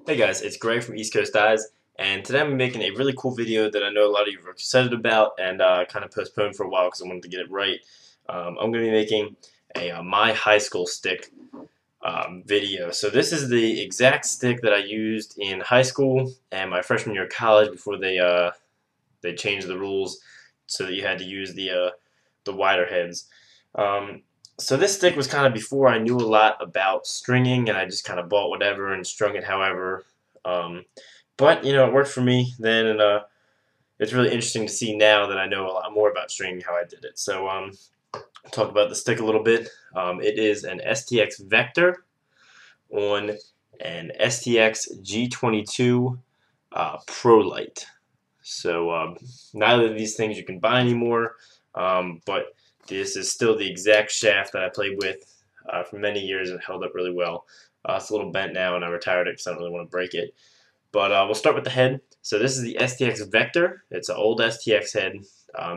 Hey guys, it's Greg from East Coast Eyes, and today I'm making a really cool video that I know a lot of you are excited about and kind of postponed for a while because I wanted to get it right. I'm going to be making a My High School Stick video. So this is the exact stick that I used in high school and my freshman year of college before they changed the rules so that you had to use the wider heads. Um, so this stick was kind of before I knew a lot about stringing, and I just kind of bought whatever and strung it however. Um, but you know, it worked for me then, and it's really interesting to see now that I know a lot more about stringing how I did it. So I'll talk about the stick a little bit. It is an STX Vector on an STX G22 Pro Light. So neither of these things you can buy anymore, but this is still the exact shaft that I played with for many years and held up really well. It's a little bent now and I retired it because I don't really want to break it. But we'll start with the head. So this is the STX Vector. It's an old STX head.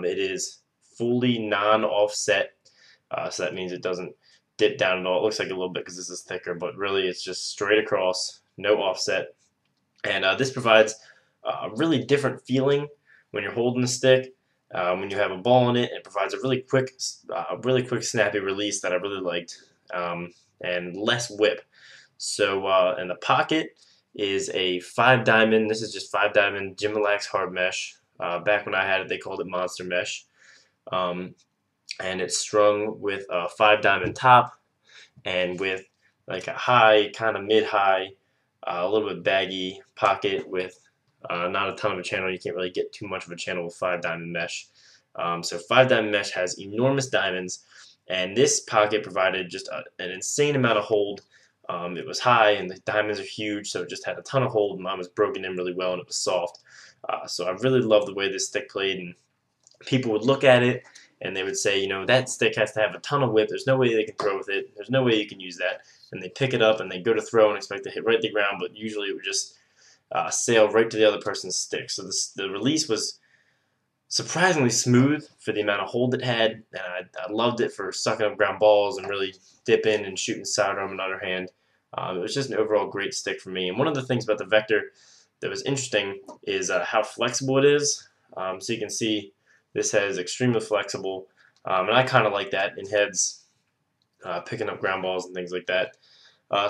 It is fully non-offset, so that means it doesn't dip down at all. It looks like a little bit because this is thicker, but really it's just straight across, no offset. And this provides a really different feeling when you're holding the stick. When you have a ball in it, it provides a really quick, snappy release that I really liked, and less whip. So in the pocket is a 5-diamond. This is just 5-diamond Gymalax hard mesh. Back when I had it, they called it monster mesh, and it's strung with a 5-diamond top and with like a high, kind of mid-high, a little bit baggy pocket with not a ton of a channel. You can't really get too much of a channel with 5-diamond mesh. So 5-diamond mesh has enormous diamonds, and this pocket provided just an insane amount of hold. It was high, and the diamonds are huge, so it just had a ton of hold. Mine was broken in really well, and it was soft. So I really loved the way this stick played, and people would look at it, and they would say, you know, that stick has to have a ton of whip. There's no way they can throw with it. There's no way you can use that. And they pick it up, and they go to throw and expect to hit right at the ground, but usually it would just sail right to the other person's stick. So the release was surprisingly smooth for the amount of hold it had, and I loved it for sucking up ground balls and really dipping and shooting sidearm and underhand. It was just an overall great stick for me. And one of the things about the Vector that was interesting is how flexible it is. So you can see this head is extremely flexible, and I kind of like that in heads, picking up ground balls and things like that.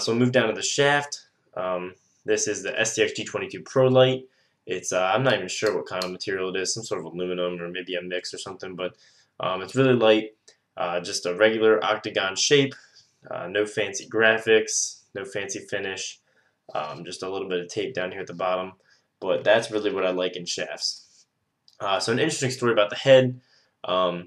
So we'll move down to the shaft. This is the STX G22 Pro Light. It's I'm not even sure what kind of material it is, some sort of aluminum or maybe a mix or something, but it's really light, just a regular octagon shape, no fancy graphics, no fancy finish, just a little bit of tape down here at the bottom, but that's really what I like in shafts. So an interesting story about the head. I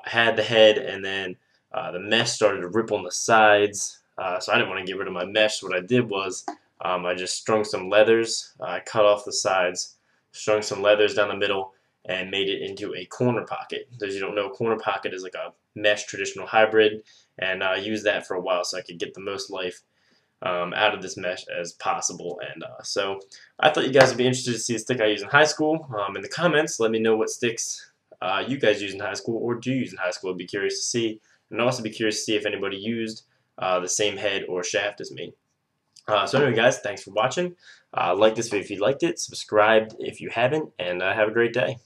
had the head, and then the mesh started to rip on the sides, so I didn't want to get rid of my mesh. So what I did was I just strung some leathers, cut off the sides, strung some leathers down the middle, and made it into a corner pocket. Those you don't know, a corner pocket is like a mesh traditional hybrid, and I used that for a while so I could get the most life out of this mesh as possible. And so I thought you guys would be interested to see a stick I use in high school. In the comments, let me know what sticks you guys use in high school or do use in high school. I'd be curious to see, and also be curious to see if anybody used the same head or shaft as me. So anyway, guys, thanks for watching. Like this video if you liked it, subscribe if you haven't, and have a great day.